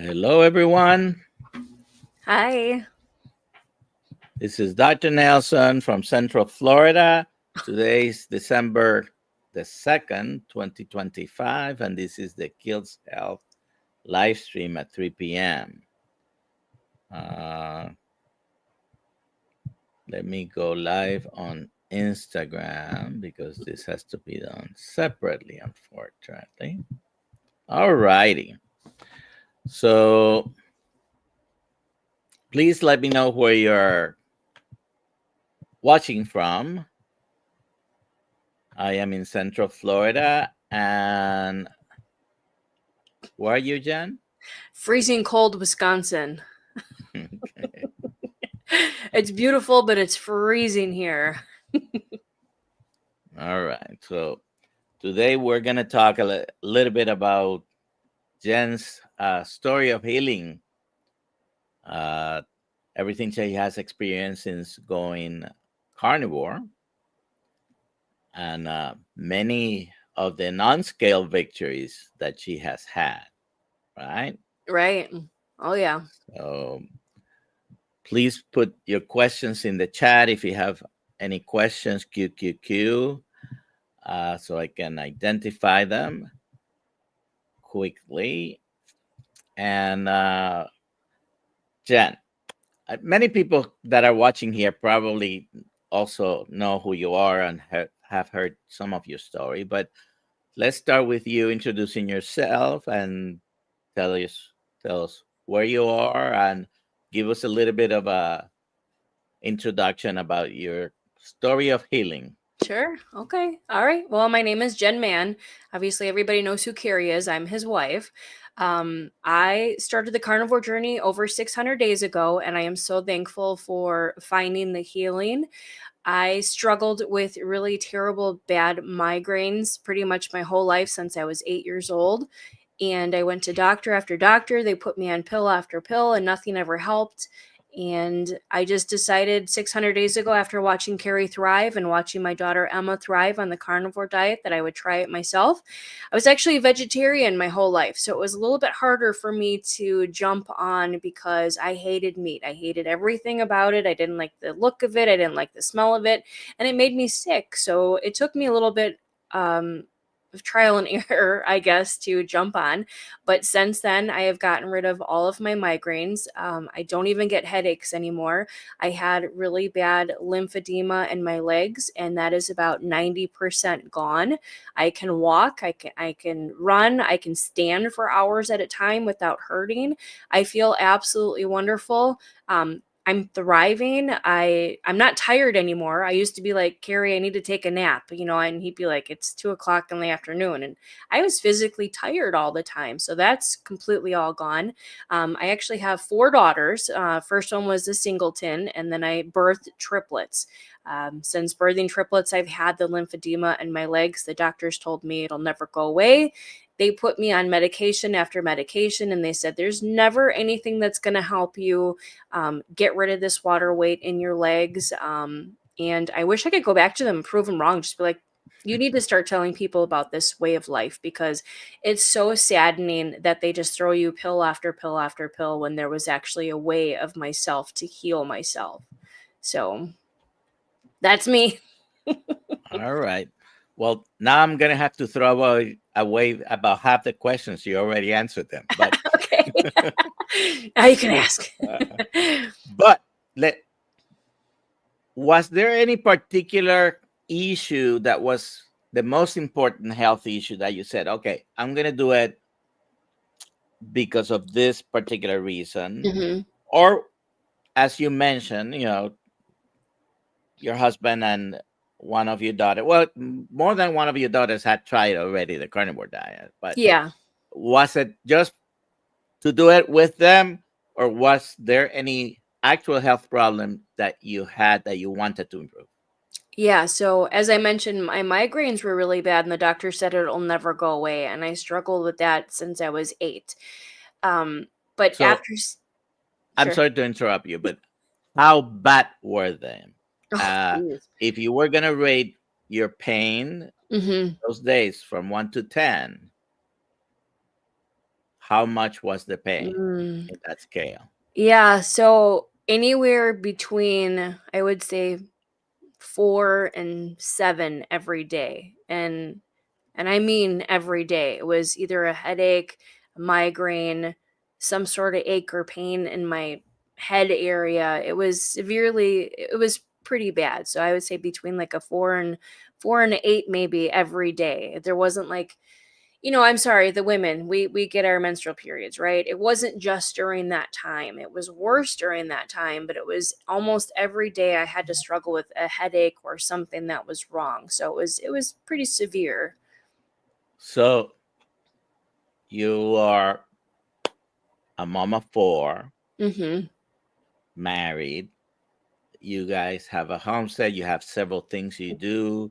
Hello, everyone. Hi. This is Dr. Nelson from Central Florida. Today is December the 2nd, 2025, and this is the Kiltz Health live stream at 3 p.m. Uh, Let me go live on Instagram because this has to be done separately, unfortunately. All righty. So please let me know where you're watching from. I am in Central Florida. And where are you, Jen? Freezing cold Wisconsin. Okay. It's beautiful, but it's freezing here. All right. So today we're going to talk a little bit about Jen's story of healing, uh, everything she has experienced since going carnivore, and many of the non scale victories that she has had, right? Right. Oh, yeah. So please put your questions in the chat if you have any questions, QQQ, so I can identify them quickly. And Jen, many people that are watching here probably also know who you are and have heard some of your story, but let's start with you introducing yourself and tell us tell us where you are and give us a little bit of a introduction about your story of healing. Sure. Okay. All right. Well, my name is Jen Mann. Obviously, everybody knows who Carrie is. I'm his wife. I started the carnivore journey over 600 days ago, and I am so thankful for finding the healing. I struggled with really terrible, bad migraines pretty much my whole life since I was 8 years old. And I went to doctor after doctor. They put me on pill after pill, and nothing ever helped. And I just decided 600 days ago, after watching Carrie thrive and watching my daughter Emma thrive on the carnivore diet, that I would try it myself. I was actually a vegetarian my whole life, so it was a little bit harder for me to jump on because I hated meat. I hated everything about it. I didn't like the look of it, I didn't like the smell of it, and it made me sick. So it took me a little bit. Of trial and error, I guess, to jump on. But since then, I have gotten rid of all of my migraines. I don't even get headaches anymore. I had really bad lymphedema in my legs, and that is about 90% gone. I can walk, I can run, I can stand for hours at a time without hurting. I feel absolutely wonderful. I'm thriving. I'm not tired anymore. I used to be like, Carrie, I need to take a nap, and he'd be like, it's 2 o'clock in the afternoon. And I was physically tired all the time. So that's completely all gone. I actually have four daughters. First one was a singleton, and then I birthed triplets. Since birthing triplets, I've had the lymphedema in my legs. The doctors told me it'll never go away. They put me on medication after medication, and they said, there's never anything that's going to help you get rid of this water weight in your legs. And I wish I could go back to them and prove them wrong. Just be like, you need to start telling people about this way of life, because it's so saddening that they just throw you pill after pill after pill when there was actually a way of myself to heal myself. So that's me. All right. Well, now I'm going to have to throw away about half the questions. You already answered them. But Okay. Now you can ask. but let was there any particular issue that was the most important health issue that you said, okay, I'm going to do it because of this particular reason? Hmm. Or as you mentioned, your husband and one of your daughters, well, more than one of your daughters had tried already the carnivore diet, but Yeah. was it just to do it with them, or was there any actual health problem that you had that you wanted to improve? Yeah, so as I mentioned, my migraines were really bad, and the doctor said it'll never go away. And I struggled with that since I was 8. Um, but So I'm sure. sorry to interrupt you, but how bad were they? Oh, Uh, geez. if you were gonna rate your pain Hmm. those days from 1 to 10, how much was the pain Mm. in that scale? Yeah, so anywhere between, I would say, 4 and 7 every day, and I mean every day. It was either a headache, a migraine, some sort of ache or pain in my head area. It was pretty bad. So I would say between like a 4 and 8 maybe every day. There wasn't like, I'm sorry, the women, we get our menstrual periods, right? It wasn't just during that time. It was worse during that time, but it was almost every day I had to struggle with a headache or something that was wrong. So it was pretty severe. So you are a mom of four, Mhm. married. You guys have a homestead. You have several things you do.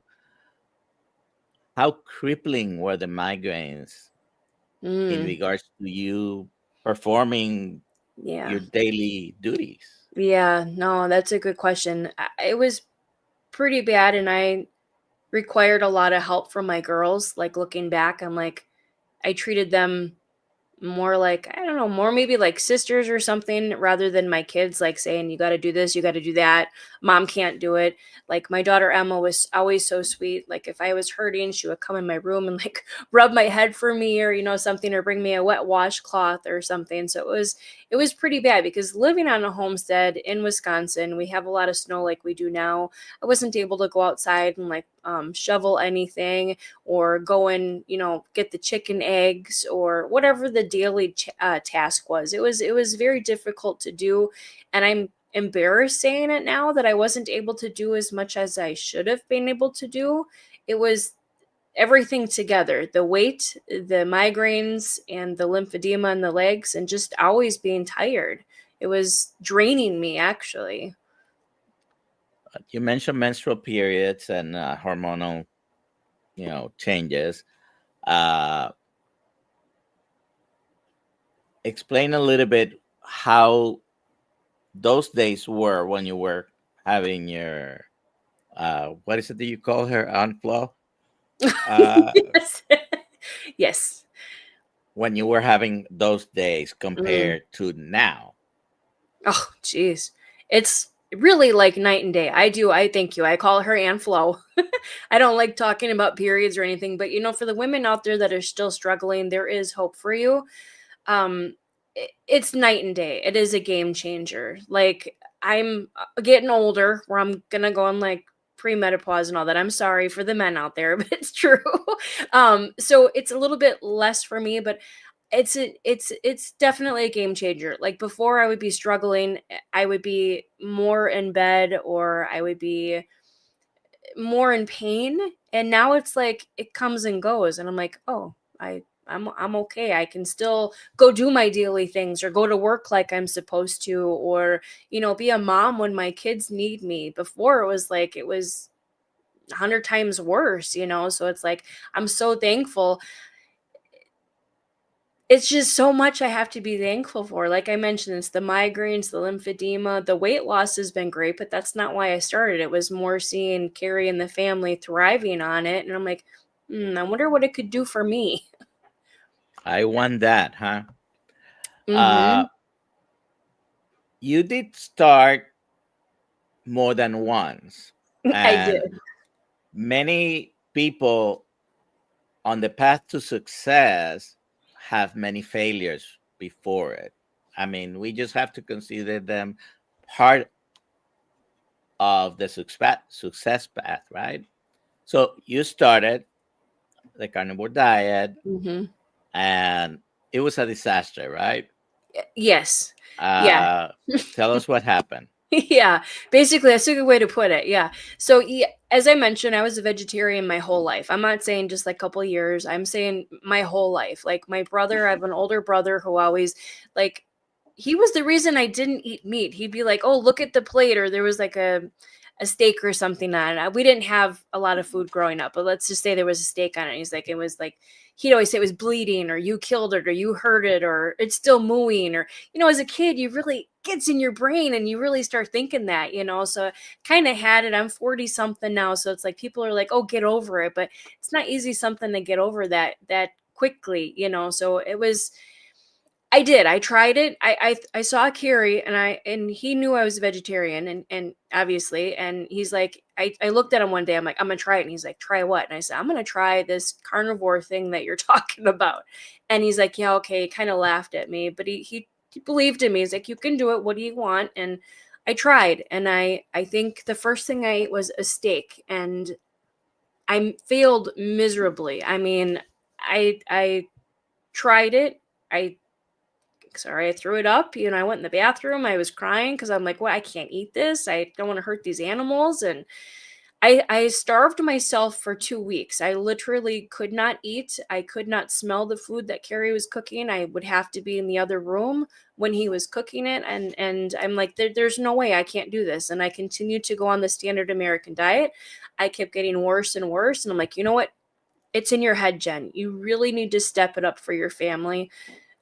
How crippling were the migraines in Mm. regards to you performing Yeah. your daily duties? Yeah, no, that's a good question. It was pretty bad, and I required a lot of help from my girls. Like, looking back, I'm like, I treated them more like, I don't know, more maybe like sisters or something, rather than my kids, like saying, you got to do this, you got to do that. Mom can't do it. Like, my daughter Emma was always so sweet. Like, if I was hurting, she would come in my room and like rub my head for me, or something, or bring me a wet washcloth or something. So it was pretty bad, because living on a homestead in Wisconsin, we have a lot of snow like we do now. I wasn't able to go outside and like shovel anything, or go and get the chicken eggs, or whatever the daily task was. It was very difficult to do, and I'm embarrassed saying it now that I wasn't able to do as much as I should have been able to do. It was everything together: the weight, the migraines, and the lymphedema in the legs, and just always being tired. It was draining me, actually. You mentioned menstrual periods and hormonal, changes. Uh, Explain a little bit how those days were when you were having your what is it that you call her, Aunt Flo? Uh, Yes. Yes. when you were having those days Mm. compared to now. Oh, geez. It's really like night and day. I thank you. I call her Aunt Flo. I don't like talking about periods or anything, but for the women out there that are still struggling, there is hope for you. It's night and day. It is a game changer. Like, I'm getting older, where I'm gonna go on like premenopause and all that. I'm sorry for the men out there, but it's true. So it's a little bit less for me, but it's definitely a game changer. Like, before, I would be struggling, I would be more in bed, or I would be more in pain, and now it's like it comes and goes, and I'm like, "Oh, I'm okay. I can still go do my daily things, or go to work like I'm supposed to, or be a mom when my kids need me." Before, it was 100 times worse. So it's like, I'm so thankful. It's just so much I have to be thankful for. Like I mentioned, it's the migraines, the lymphedema, the weight loss has been great, but that's not why I started. It was more seeing Carrie and the family thriving on it. And I'm like, I wonder what it could do for me. I want that, huh? Uh, Mm-hmm. you did start more than once, I and did. many people on the path to success have many failures before it. I mean, we just have to consider them part of the success path, right? So you started the carnivore diet, Mm-hmm. and it was a disaster, right? Yes. Yeah. Uh, Tell us what happened. Yeah, basically that's a good way to put it. Yeah. So, yeah, as I mentioned, I was a vegetarian my whole life. I'm not saying just like a couple years. I'm saying my whole life. Like, my brother, I have an older brother who always, like, he was the reason I didn't eat meat. He'd be like, "Oh, look at the plate," or there was like a steak or something on it. We didn't have a lot of food growing up, but let's just say there was a steak on it. He's like, it was like, he'd always say it was bleeding, or you killed it, or you hurt it, or it's still mooing, or as a kid, you really gets in your brain, and you really start thinking that. So kind of had it. I'm 40 something now, so it's like people are like, "Oh, get over it," but it's not easy something to get over that quickly. So I did. I tried it. I saw Carrie and he knew I was a vegetarian and obviously and he's like I looked at him one day. I'm like, I'm gonna try it. And he's like, try what? And I said, I'm gonna try this carnivore thing that you're talking about. And he's like, yeah, okay. He kind of laughed at me, but he believed in me. He's like, you can do it. What do you want? And I tried and I think the first thing I ate was a steak and I failed miserably. I mean, I tried it. I threw it up. I went in the bathroom. I was crying because I'm like, well, I can't eat this. I don't want to hurt these animals. And I starved myself for 2 weeks. I literally could not eat. I could not smell the food that Carrie was cooking. I would have to be in the other room when he was cooking it. And I'm like, there's no way I can't do this. And I continued to go on the standard American diet. I kept getting worse and worse. And I'm like, you know what? It's in your head, Jen. You really need to step it up for your family.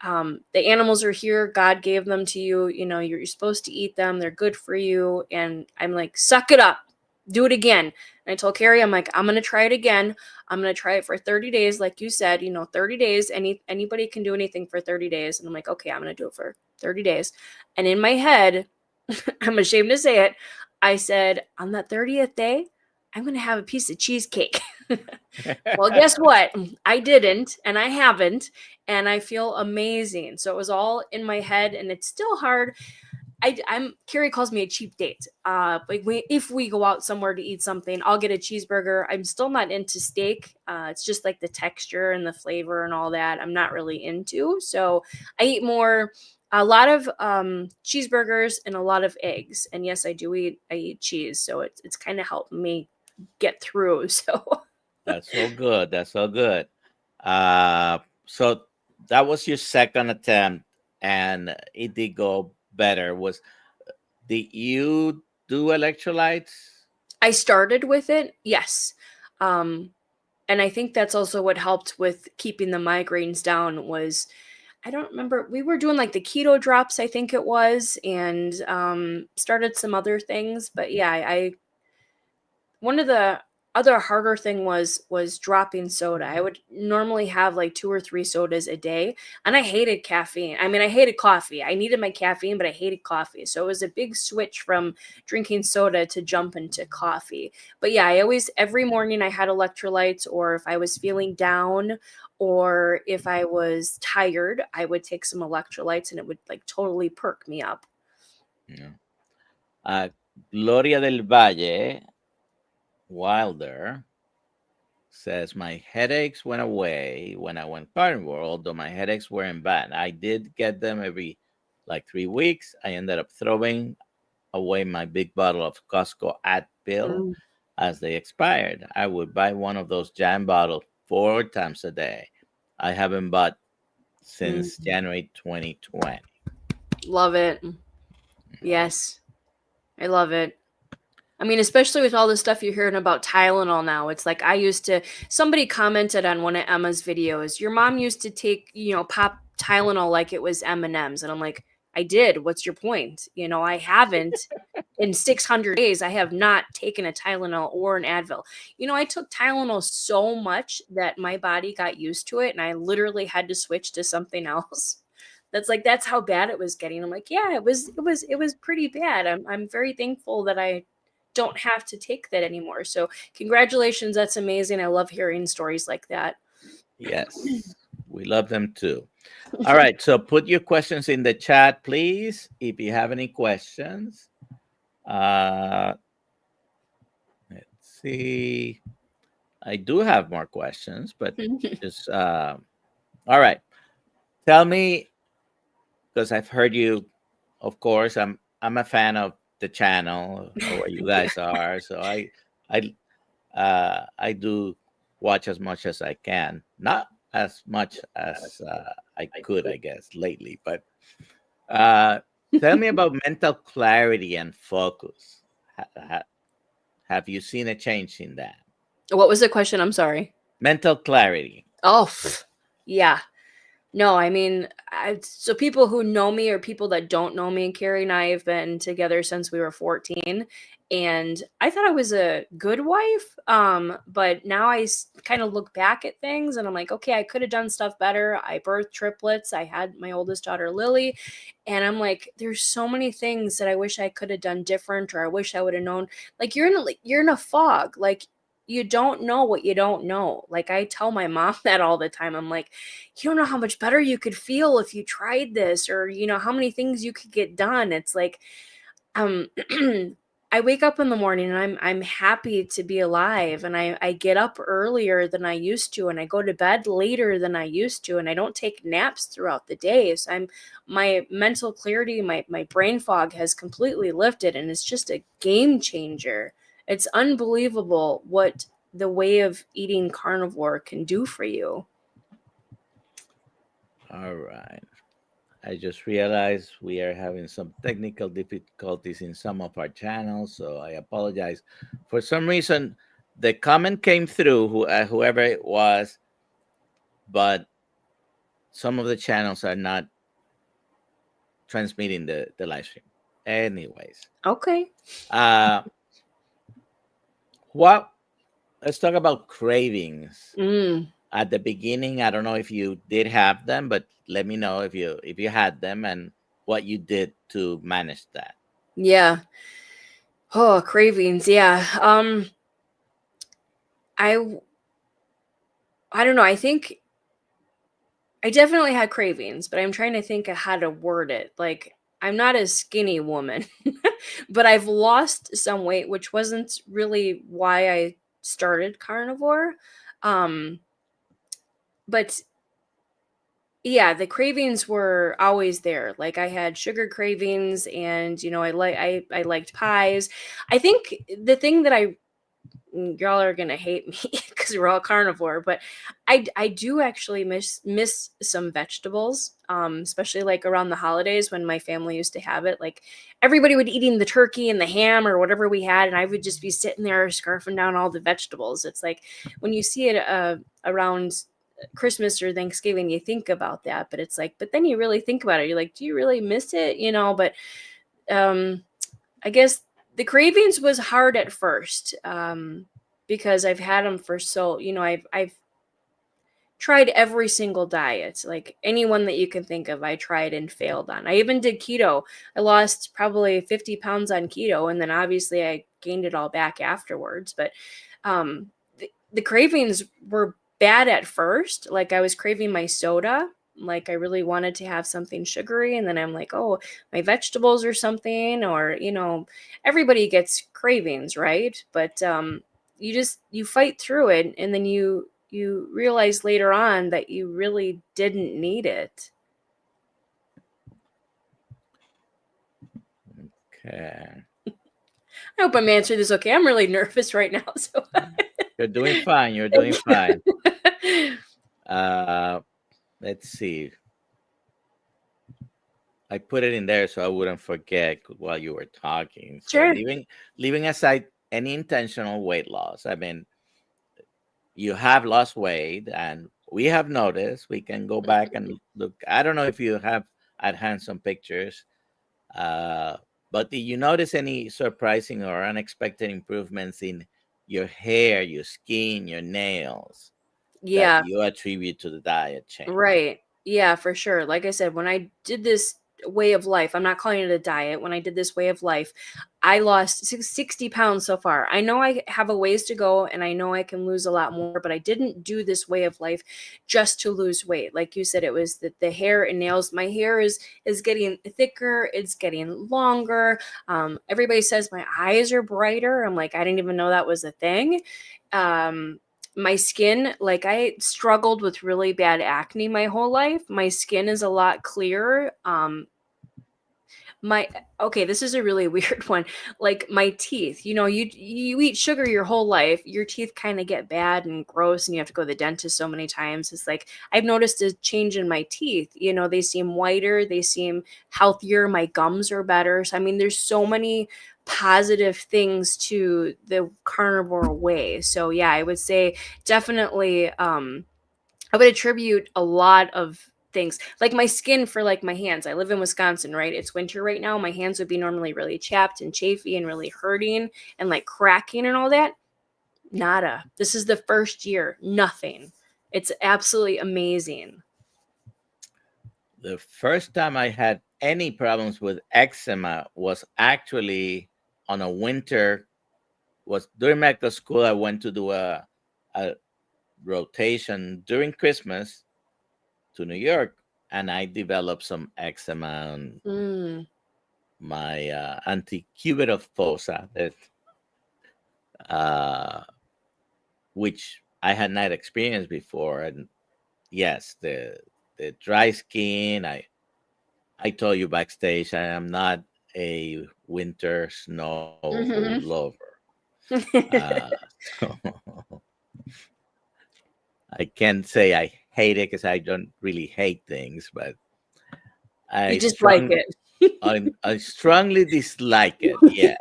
The animals are here. God gave them to you. You're supposed to eat them. They're good for you. And I'm like, suck it up. Do it again. And I told Carrie, I'm like, I'm going to try it again. I'm going to try it for 30 days. Like you said, 30 days, anybody can do anything for 30 days. And I'm like, okay, I'm going to do it for 30 days. And in my head, I'm ashamed to say it, I said, on that 30th day, I'm going to have a piece of cheesecake. Well, guess what? I didn't, and I haven't, and I feel amazing. So it was all in my head, and it's still hard. Carrie calls me a cheap date. If we go out somewhere to eat something, I'll get a cheeseburger. I'm still not into steak. It's just like the texture and the flavor and all that. I'm not really into. So I eat a lot of cheeseburgers and a lot of eggs. And yes, I eat cheese. So it's kind of helped me get through. So. That's so good. That's so good. So that was your second attempt, and it did go better. Did you do electrolytes? I started with it, yes. And I think that's also what helped with keeping the migraines down was I don't remember. We were doing like the keto drops, I think it was, and started some other things. But yeah, one of the other harder thing was dropping soda. I would normally have like 2 or 3 sodas a day, and I hated caffeine. I mean, I hated coffee. I needed my caffeine, but I hated coffee. So it was a big switch from drinking soda to jump into coffee. But yeah, every morning I had electrolytes, or if I was feeling down or if I was tired, I would take some electrolytes and it would like totally perk me up. Yeah. Gloria del Valle Wilder says, my headaches went away when I went carnivore, although my headaches weren't bad. I did get them every like 3 weeks. I ended up throwing away my big bottle of Costco Advil as they expired. I would buy one of those jam bottles 4 times a day. I haven't bought since January 2020. Love it. Yes. I love it. I mean, especially with all the stuff you're hearing about Tylenol now. It's like somebody commented on one of Emma's videos, your mom used to take, pop Tylenol like it was M&Ms. And I'm like, I did. What's your point? I haven't in 600 days. I have not taken a Tylenol or an Advil. I took Tylenol so much that my body got used to it. And I literally had to switch to something else. That's how bad it was getting. I'm like, yeah, it was pretty bad. I'm very thankful that I don't have to take that anymore. So congratulations. That's amazing. I love hearing stories like that. Yes, we love them too. All right. So put your questions in the chat, please. If you have any questions. Let's see. I do have more questions, but just all right. Tell me, because I've heard you, of course, I'm a fan of the channel or where you guys are. So I do watch as much as I can. Not as much as I could, I guess, lately. But tell me about mental clarity and focus. Have you seen a change in that? What was the question? I'm sorry. Mental clarity. Oh, yeah. No, I mean, so people who know me or people that don't know me, Carrie and I have been together since we were 14, and I thought I was a good wife. But now I kind of look back at things and I'm like, okay, I could have done stuff better. I birthed triplets. I had my oldest daughter, Lily, and I'm like, there's so many things that I wish I could have done different, or I wish I would have known. Like you're in a fog. Like you don't know what you don't know. Like I tell my mom that all the time. I'm like, you don't know how much better you could feel if you tried this, or how many things you could get done. It's like, um I wake up in the morning and I'm happy to be alive, and I get up earlier than I used to, and I go to bed later than I used to, and I don't take naps throughout the day. So my mental clarity, my brain fog has completely lifted, and it's just a game changer. It's unbelievable what the way of eating carnivore can do for you. All right. I just realized we are having some technical difficulties in some of our channels, so I apologize. For some reason, the comment came through, whoever it was, but some of the channels are not transmitting the live stream. Anyways, Okay. uh, what? Let's talk about cravings. Mm, At the beginning, I don't know if you did have them, but let me know if you had them and what you did to manage that. yeah. Oh, cravings. Yeah. I I don't know. I think I definitely had cravings, but I'm trying to think of how to word it. Like I'm not a skinny woman, but I've lost some weight, which wasn't really why I started carnivore. Um, but yeah, the cravings were always there. Like I had sugar cravings, and I liked pies. I think the thing that y'all are gonna hate me because we're all carnivore, but I do actually miss some vegetables, especially like around the holidays when my family used to have it. Like everybody would eating the turkey and the ham or whatever we had, and I would just be sitting there scarfing down all the vegetables. It's like when you see it around Christmas or Thanksgiving, you think about that, but it's like, but then you really think about it. You're like, do you really miss it? But um I guess the cravings was hard at first, because I've had them for I've tried every single diet, like anyone that you can think of. I tried and failed on. I even did keto. I lost probably 50 pounds on keto, and then obviously I gained it all back afterwards. But the cravings were bad at first. Like I was craving my soda. Like I really wanted to have something sugary, and then I'm like, oh, my vegetables or something, or everybody gets cravings, right? But you fight through it, and then you realize later on that you really didn't need it. Okay. I hope I'm answering this okay. I'm really nervous right now, so You're doing fine. You're doing fine. Uh, let's see. I put it in there so I wouldn't forget while you were talking. So sure. leaving aside any intentional weight loss, I mean, you have lost weight, and we have noticed. We can go back and look. I don't know if you have at hand some pictures, uh, but did you notice any surprising or unexpected improvements in your hair, your skin, your nails that Yeah. you attribute to the diet change? Right. Yeah, for sure. Like I said, when I did this way of life, I'm not calling it a diet. When I did this way of life, I lost 60 pounds so far. I know I have a ways to go, and I know I can lose a lot more, but I didn't do this way of life just to lose weight. Like you said, it was the hair and nails. My hair is getting thicker, it's getting longer. Everybody says my eyes are brighter. I'm like, I didn't even know that was a thing. Um, my skin, like I struggled with really bad acne my whole life. My skin is a lot clearer. My Okay, this is a really weird one. Like my teeth, you eat sugar your whole life, your teeth kind of get bad and gross, and you have to go to the dentist so many times. It's like I've noticed a change in my teeth. They seem whiter, they seem healthier, my gums are better. So I mean, there's so many positive things to the carnivore way. So yeah, I would say definitely I would attribute a lot of things. Like my skin for like my hands. I live in Wisconsin, right? It's winter right now. My hands would be normally really chapped and chafy and really hurting and like cracking and all that. Nada. This is the first year. Nothing. It's absolutely amazing. The first time I had any problems with eczema was actually on a winter, was during medical school. I went to do a rotation during Christmas to New York, and I developed some eczema on Mm. my anticubital fossa, that uh, which I had not experienced before. And yes, the dry skin. I told you backstage, I am not a winter snow Mhm. lover. Uh, so I can't say I hate it because I don't really hate things, but You I just like strong it. I strongly dislike it. Yeah.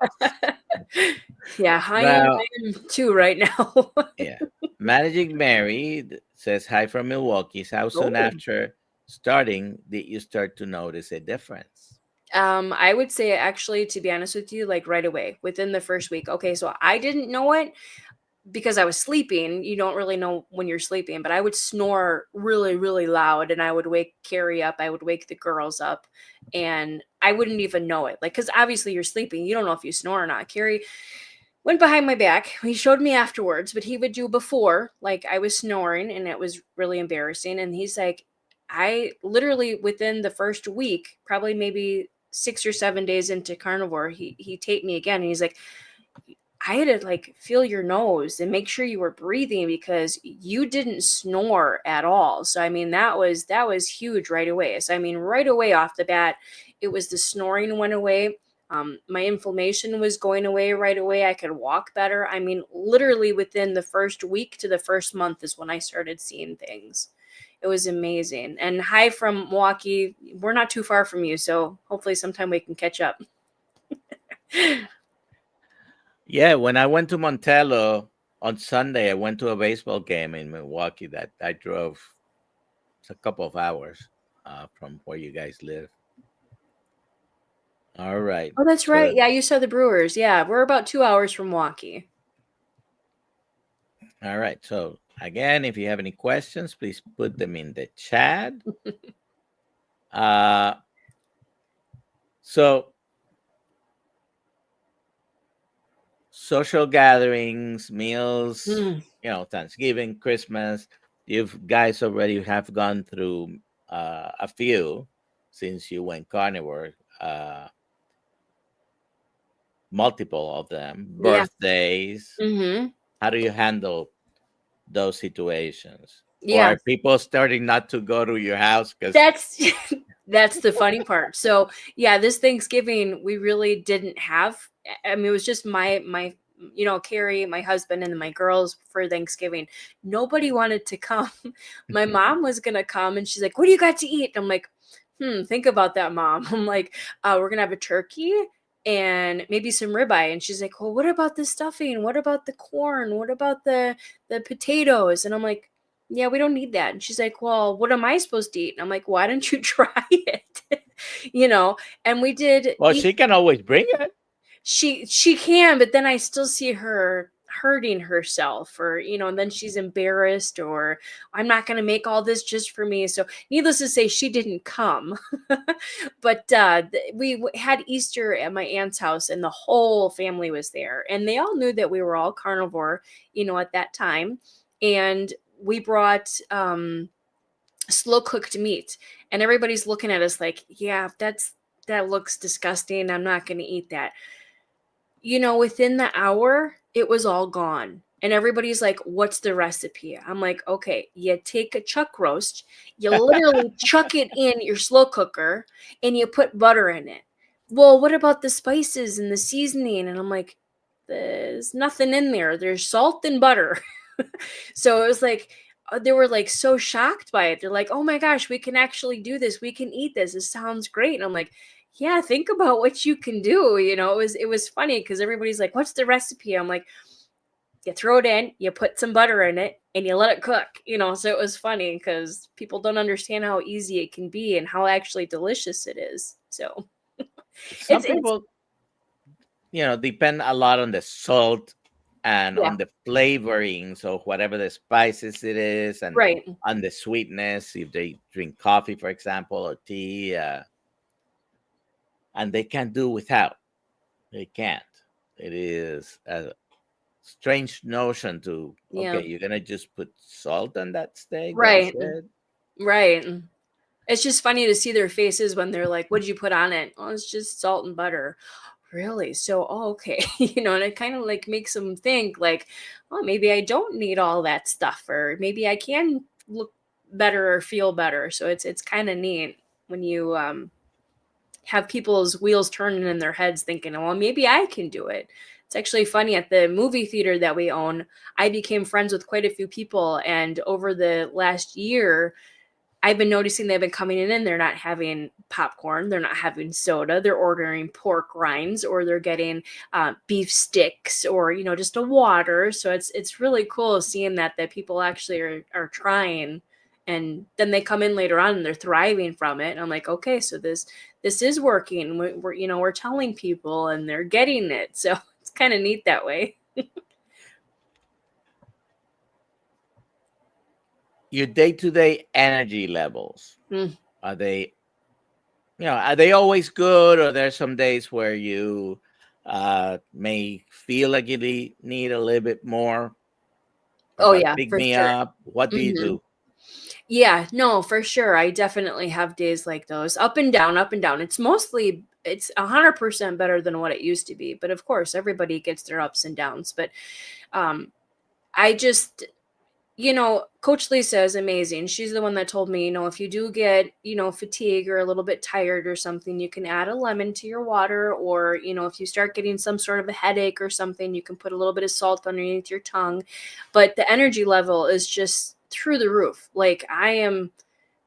Yeah, Now, I am too right now. yeah. Managing Mary says hi from Milwaukee. How soon Oh. after starting did you start to notice a difference? I would say actually, to be honest with you, like right away within the first week. Okay, so I didn't know it because I was sleeping. You don't really know when you're sleeping, but I would snore really, really loud and I would wake Carrie up. I would wake the girls up and I wouldn't even know it. Like, because obviously you're sleeping. You don't know if you snore or not. Carrie went behind my back. He showed me afterwards, but he would do before, like I was snoring and it was really embarrassing. And he's like, I literally within the first week, probably maybe 6 or 7 days into carnivore, he taped me again and he's like, I had to like feel your nose and make sure you were breathing because you didn't snore at all. So I mean that was huge right away. So I mean right away off the bat, it was the snoring went away. My inflammation was going away right away. I could walk better. I mean, literally within the first week to the first month is when I started seeing things. It was amazing. And hi from Milwaukee. We're not too far from you, so hopefully sometime we can catch up. Yeah, when I went to Montello on Sunday, I went to a baseball game in Milwaukee that I drove. It's a couple of hours from where you guys live. All right. Oh, that's right. So, Yeah, you saw the Brewers. Yeah, we're about 2 hours from Milwaukee. all right. So, again, if you have any questions, please put them in the chat. Uh, so, social gatherings, meals, Mm. Thanksgiving, Christmas. You guys already have gone through a few since you went carnivore, multiple of them, Yeah. birthdays. Mhm. How do you handle those situations? Or Yeah. are people starting not to go to your house because That's that's the funny part. So, yeah, this Thanksgiving we really didn't have. I mean, it was just my Carrie, my husband, and then my girls for Thanksgiving. Nobody wanted to come. My mom was gonna come, and she's like, "What do you got to eat?" I'm like, think about that, mom. I'm like, we're gonna have a turkey and maybe some ribeye. And she's like, well, what about the stuffing? What about the corn? What about the potatoes? And I'm like, yeah, we don't need that. And she's like, well, what am I supposed to eat? And I'm like, why don't you try it? you know, and we did well, eat. she can always bring it. She can, but then I still see her hurting herself or and then she's embarrassed or I'm not going to make all this just for me. So needless to say she didn't come. But we had Easter at my aunt's house and the whole family was there and they all knew that we were all carnivore, at that time. And we brought slow cooked meat and everybody's looking at us like, yeah, that looks disgusting, I'm not going to eat that. Within the hour, it was all gone. And everybody's like, what's the recipe? I'm like, okay, you take a chuck roast, you literally chuck it in your slow cooker, and you put butter in it. Well, what about the spices and the seasoning? And I'm like, there's nothing in there. There's salt and butter. So it was like, they were like so shocked by it. They're like, oh my gosh, we can actually do this. We can eat this. This sounds great. And I'm like, yeah, think about what you can do. It was funny because everybody's like, what's the recipe? I'm like, you throw it in, you put some butter in it, and you let it cook. So it was funny because people don't understand how easy it can be and how actually delicious it is. So Some it's people, depend a lot on the salt and yeah, on the flavorings of whatever the spices it is, and right. on the sweetness if they drink coffee, for example, or tea, and they can't do without. They can't. It is a strange notion to, Yeah, okay, you're gonna just put salt on that steak. That's right, it. right. It's just funny to see their faces when they're like, "What did you put on it?" "Oh, it's just salt and butter." Really? So, oh, okay. And it kind of like makes them think like, "Oh, maybe I don't need all that stuff, or maybe I can look better or feel better." So it's kind of neat when you have people's wheels turning in their heads thinking, "Well, maybe I can do it." It's actually funny at the movie theater that we own, I became friends with quite a few people, and over the last year I've been noticing they've been coming in and they're not having popcorn, they're not having soda, they're ordering pork rinds, or they're getting beef sticks, or just a water. So it's really cool seeing that people actually are trying, and then they come in later on and they're thriving from it. And I'm like, okay, so this is working. We're telling people and they're getting it. So it's kind of neat that way. Your day-to-day energy levels, Mm. are they, are they always good, or there's some days where you may feel like you need a little bit more of Oh a yeah, pick for me sure. up? What do you Mhm. do? Yeah, no, for sure. I definitely have days like those. Up and down, up and down. It's 100% better than what it used to be. But of course, everybody gets their ups and downs. But um I just Coach Lisa is amazing. She's the one that told me, if you do get, fatigue or a little bit tired or something, you can add a lemon to your water. Or, if you start getting some sort of a headache or something, you can put a little bit of salt underneath your tongue. But the energy level is just through the roof. Like, I am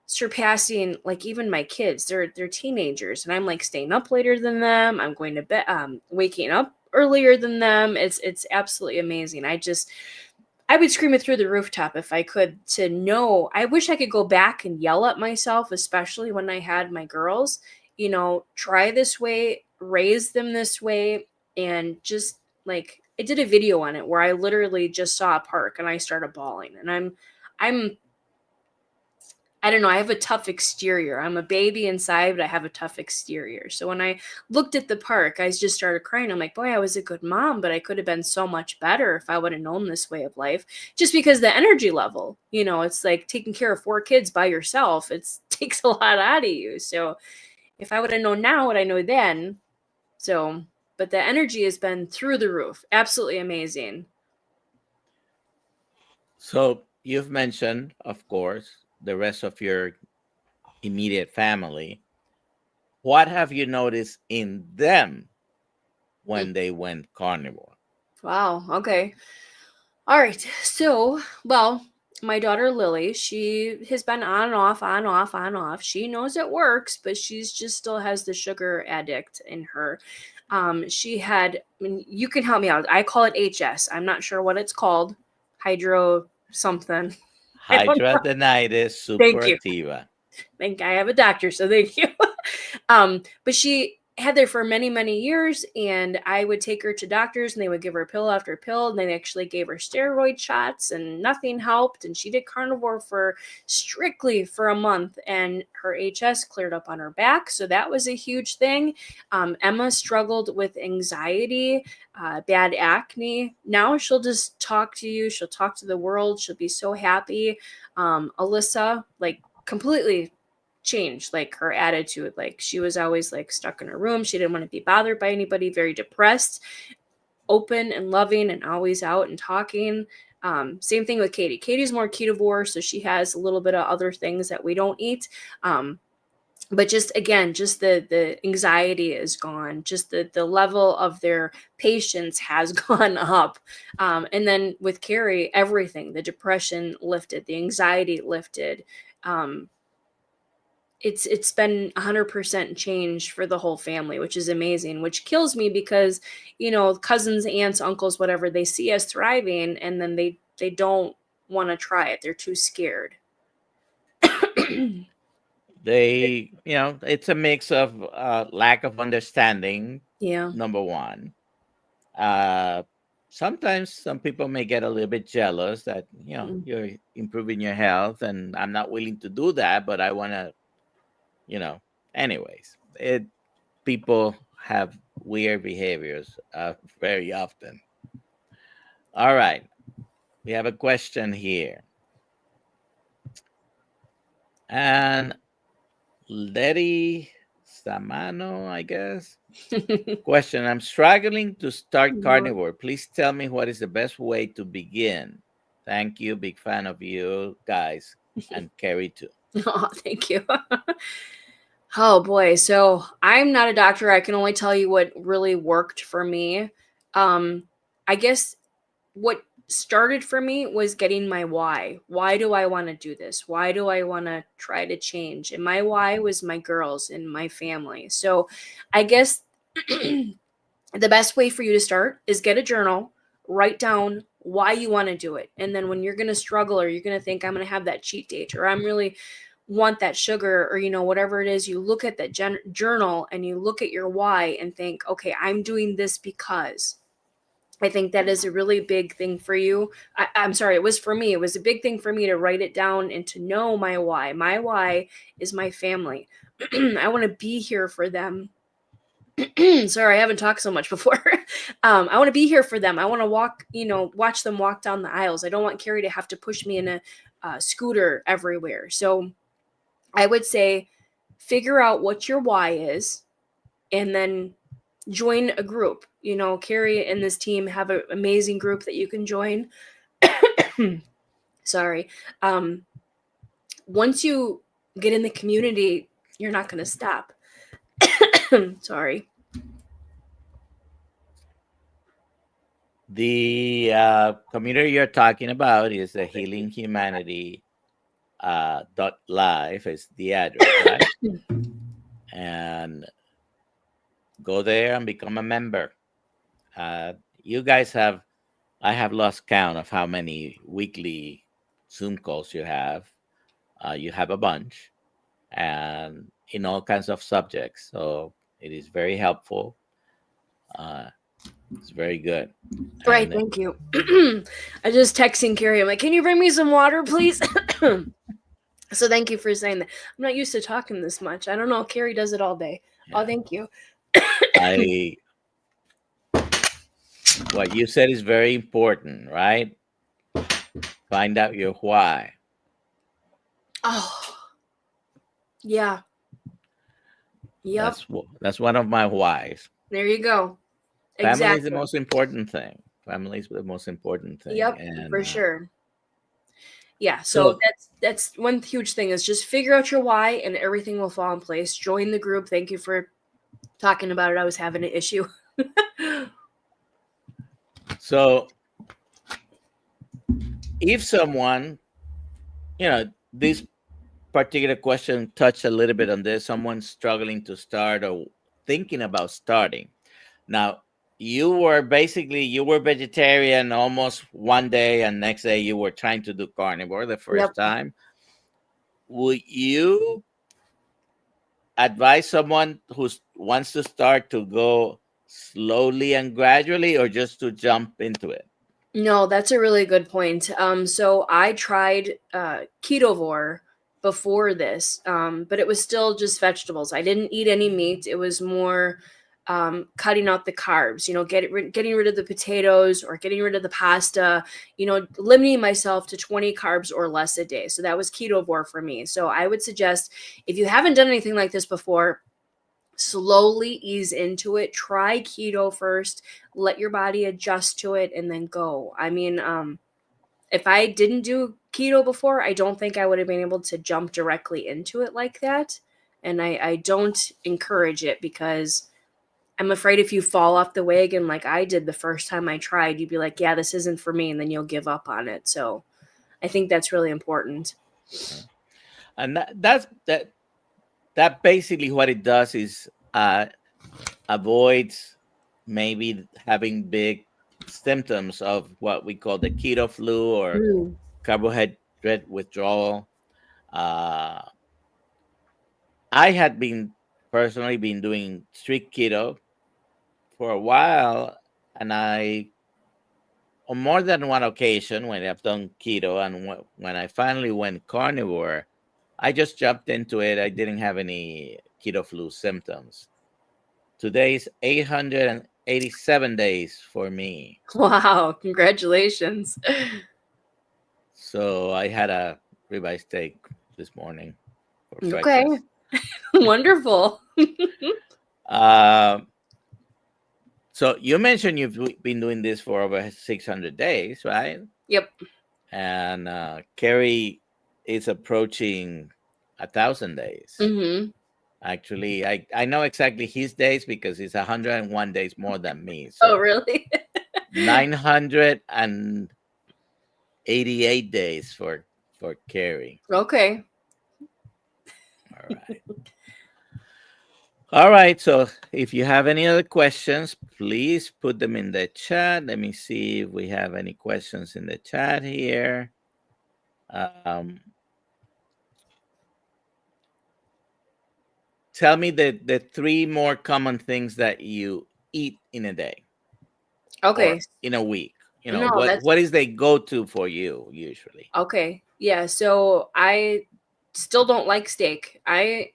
surpassing, like, even my kids. They're teenagers, and I'm like staying up later than them. I'm going to bed, waking up earlier than them. It's absolutely amazing. I would scream it through the rooftop if I could, to know. I wish I could go back and yell at myself, especially when I had my girls, try this way, raise them this way, and just like, I did a video on it where I literally just saw a park and I started bawling. And I'm I don't know, I have a tough exterior. I'm a baby inside, but I have a tough exterior. So when I looked at the park, I just started crying. I'm like, boy, I was a good mom, but I could have been so much better if I would have known this way of life. Just because the energy level, it's like taking care of 4 kids by yourself. It takes a lot out of you. So if I would have known now what I know then, so, but the energy has been through the roof. Absolutely amazing. So you've mentioned, of course, the rest of your immediate family. What have you noticed in them Mm. when they went carnivore? Wow. Okay. All right. So, well, my daughter Lily, she has been on and off, on off, on off. She knows it works, but she's just still has the sugar addict in her. She had, I mean, you can help me out. I call it HS. I'm not sure what it's called. Hydro something. I don't know. Hidradenitis Thank you. suppurativa. Thank I have a doctor, so thank you. But she had there for many, many years, and I would take her to doctors, and they would give her pill after pill, and they actually gave her steroid shots, and nothing helped. And she did carnivore for strictly for a month, and her HS cleared up on her back, so that was a huge thing. Emma struggled with anxiety, bad acne. Now she'll just talk to you. She'll talk to the world. She'll be so happy. Alyssa, like, completely changed, like, her attitude. Like, she was always like stuck in her room, she didn't want to be bothered by anybody, very depressed, open and loving, and always out and talking. Same thing with Katie's more ketovore, so she has a little bit of other things that we don't eat. But just, again, just the anxiety is gone, just the level of their patience has gone up. And then with Carrie, everything, the depression lifted, the anxiety lifted. um it's been 100% changed for the whole family, which is amazing, which kills me because, cousins, aunts, uncles, whatever, they see us thriving and then they don't want to try it. They're too scared. It's a mix of lack of understanding, Yeah. number one. Uh, Sometimes some people may get a little bit jealous that, Mm. you're improving your health and I'm not willing to do that, but I want to, you know, anyways, people have weird behaviors very often. All right. We have a question here. And Letty Samano, I guess. Question: I'm struggling to start carnivore. Please tell me what is the best way to begin. Thank you. Big fan of you guys. And Carrie too. Oh, thank you. Oh boy. So I'm not a doctor. I can only tell you what really worked for me. Um, I guess what started for me was getting my why. Why do I want to do this? Why do I want to try to change? And my why was my girls and my family. So I guess the best way for you to start is get a journal, write down why you want to do it. And then when you're going to struggle or you're going to think I'm going to have that cheat date or I'm really want that sugar or whatever it is, you look at that journal and you look at your why and think, okay, I'm doing this because. I think that is a really big thing for you. I'm sorry, it was for me. It was a big thing for me to write it down and to know my why. My why is my family. I want to be here for them. Sorry, I haven't talked so much before. I want to be here for them. I want to walk, watch them walk down the aisles. I don't want Carrie to have to push me in a scooter everywhere. So I would say figure out what your why is and then join a group. Carrie and this team have an amazing group that you can join. Sorry. Once you get in the community, you're not going to stop. Sorry. The community you're talking about is the Healing Humanity .live is the address, right? And go there and become a member. You guys have, I have lost count of how many weekly Zoom calls you have. You have a bunch and in all kinds of subjects. So it is very helpful. It's very good. Right, And thank you. I just texting Carrie. I'm like, can you bring me some water, please? So thank you for saying that. I'm not used to talking this much. I don't know. Carrie does it all day. yeah, Oh, thank you. I what you said is very important, right? Find out your why. Oh, yeah. Yep. That's one of my whys. There you go. Family is the Exactly. most important thing. Family is the most important thing, Yep, and for sure. Yeah, so so that's one huge thing is just figure out your why and everything will fall in place. Join the group. Thank you for talking about it. I was having an issue. so if someone, this particular question touched a little bit on this. Someone struggling to start or thinking about starting. Now, you were vegetarian almost one day, and next day you were trying to do carnivore the Yep. first time. Would you advise someone who wants to start to go slowly and gradually, or just to jump into it? No, that's a really good point. So I tried ketovore before this, but it was still just vegetables. I didn't eat any meat. It was more cutting out the carbs. Getting rid of the potatoes or getting rid of the pasta. Limiting myself to 20 carbs or less a day. So that was ketovore for me. So I would suggest if you haven't done anything like this before, slowly ease into it. Try keto first, let your body adjust to it, and then go. I mean, if I didn't do keto before, I don't think I would have been able to jump directly into it like that. And I don't encourage it because I'm afraid if you fall off the wagon like I did the first time I tried, you'd be like, yeah, this isn't for me. And then you'll give up on it. So I think that's really important. And that that basically what it does is avoids maybe having big symptoms of what we call the keto flu or Mm. carbohydrate withdrawal. Uh, I had been personally been doing strict keto for a while, and I on more than one occasion when I've done keto and when I finally went carnivore, I just jumped into it. I didn't have any keto flu symptoms. Today's 887 days for me. Wow, congratulations. So I had a ribeye steak this morning for Okay, breakfast. wonderful. Uh, so you mentioned you've been doing this for over 600 days, right? Yep. And Kerry is approaching 1,000 days. Mm-hmm. Actually, I know exactly his days because he's 101 days more than me. Oh, So really? 988 days for Kerry. Okay. All right. All right. So if you have any other questions, please put them in the chat. Let me see if we have any questions in the chat here. Um, Tell me the three more common things that you eat in a day or Okay. in a week. You know, No, that's what is the go-to for you usually? okay. Yeah, so I still don't like steak. I'm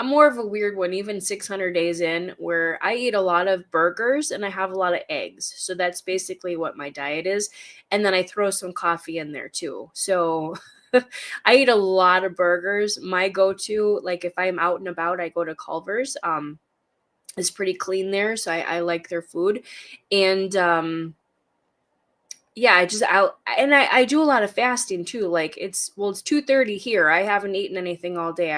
more of a weird one, even 600 days in, where I eat a lot of burgers and I have a lot of eggs. So that's basically what my diet is. And then I throw some coffee in there too. So I eat a lot of burgers. My go-to, like if I'm out and about, I go to Culver's. It's pretty clean there, so I like their food. And yeah, I do a lot of fasting too. Like it's 2:30 here. I haven't eaten anything all day.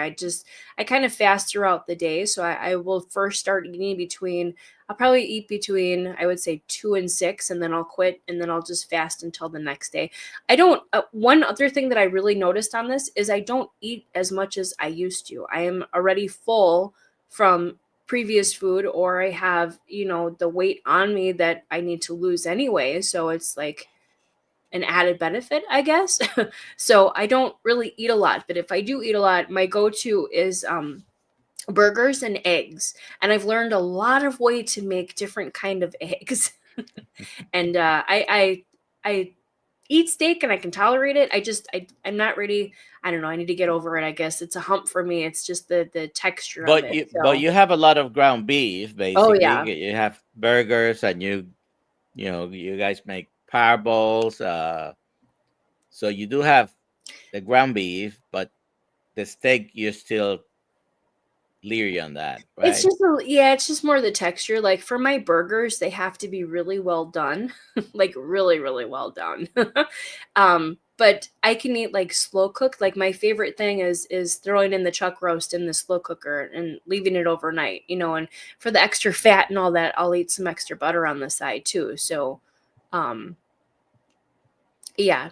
I kind of fast throughout the day. So I will first start eating between I'll probably eat between I would say 2 and 6, and then I'll quit, and then I'll just fast until the next day. I don't one other thing that I really noticed on this is I don't eat as much as I used to. I am already full from previous food, or I have, the weight on me that I need to lose anyway. So it's like an added benefit, I guess. So I don't really eat a lot, but if I do eat a lot, my go-to is burgers and eggs. And I've learned a lot of way to make different kind of eggs. And I eat steak and I can tolerate it. I'm not ready. I don't know. I need to get over it. I guess it's a hump for me. It's just the texture of But it. but So, you have a lot of ground beef oh basically. yeah. You have burgers and you guys make power balls. So you do have the ground beef, but the steak you're still leery on that, It's right? just it's just more the texture. Like for my burgers, they have to be really well done, like really, really well done. But I can eat like slow cooked. Like my favorite thing is throwing in the chuck roast in the slow cooker and leaving it overnight. And for the extra fat and all that, I'll eat some extra butter on the side too. So, um, yeah,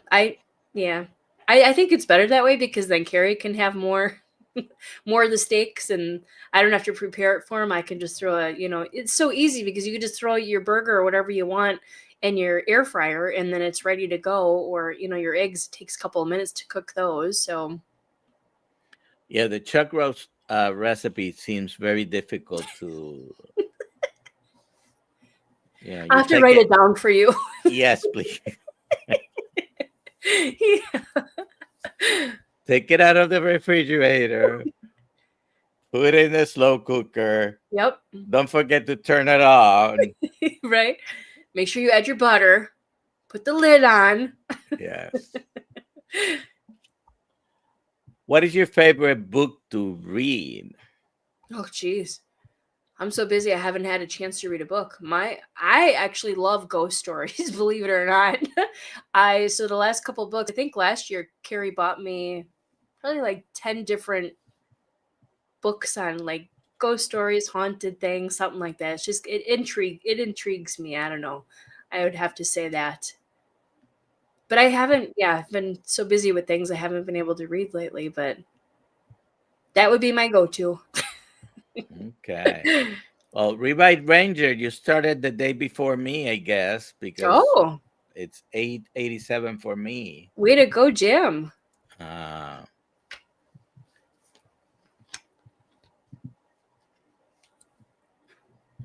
yeah, I think it's better that way because then Carrie can have more more of the steaks, and I don't have to prepare it for him. I can just throw it's so easy because you can just throw your burger or whatever you want in your air fryer and then it's ready to go. Or, your eggs, it takes a couple of minutes to cook those. So Yeah, the chuck roast recipe seems very difficult to, I you have to take write it. it down for you. Yes, please. Yeah. Take it out of the refrigerator, put it in the slow cooker. Yep. Don't forget to turn it on. Right. Make sure you add your butter. Put the lid on. Yes. What is your favorite book to read? Oh, geez. I'm so busy I haven't had a chance to read a book. I actually love ghost stories, believe it or not. So the last couple books, I think last year Carrie bought me probably like 10 different books on like ghost stories, haunted things, something like that. It's just it intrigues me. I don't know. I would have to say that. But I haven't, yeah, I've been so busy with things I haven't been able to read lately, but That would be my go-to. Okay. Well, Ribeye Ranger, you started the day before me, I guess, because Oh, it's 8:87 for me. way to go, Jim. Uh,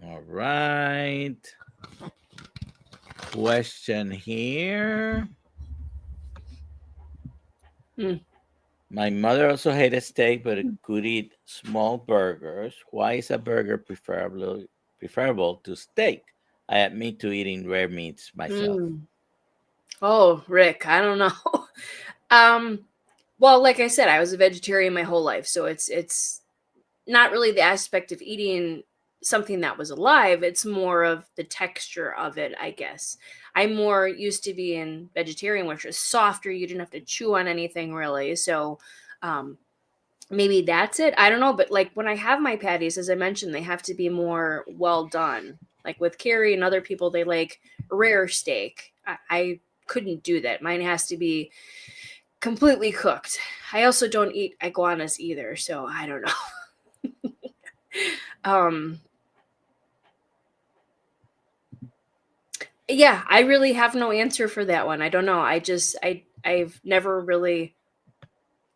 all right. Question here. Hmm. My mother also hated steak, but could eat small burgers. Why is a burger preferable to steak? I admit to eating rare meats myself. Hmm. Oh, Rick, I don't know. um, well, like I said, I was a vegetarian my whole life, so it's not really the aspect of eating something that was alive. It's more of the texture of it, I guess. I'm more used to being vegetarian, which is softer. You didn't have to chew on anything really. So, um, maybe that's it. I don't know. But like when I have my patties, as I mentioned, they have to be more well done. Like with Carrie and other people, they like rare steak. I couldn't do that. Mine has to be completely cooked. I also don't eat iguanas either, so I don't know. um yeah, I really have no answer for that one. I don't know. I've never really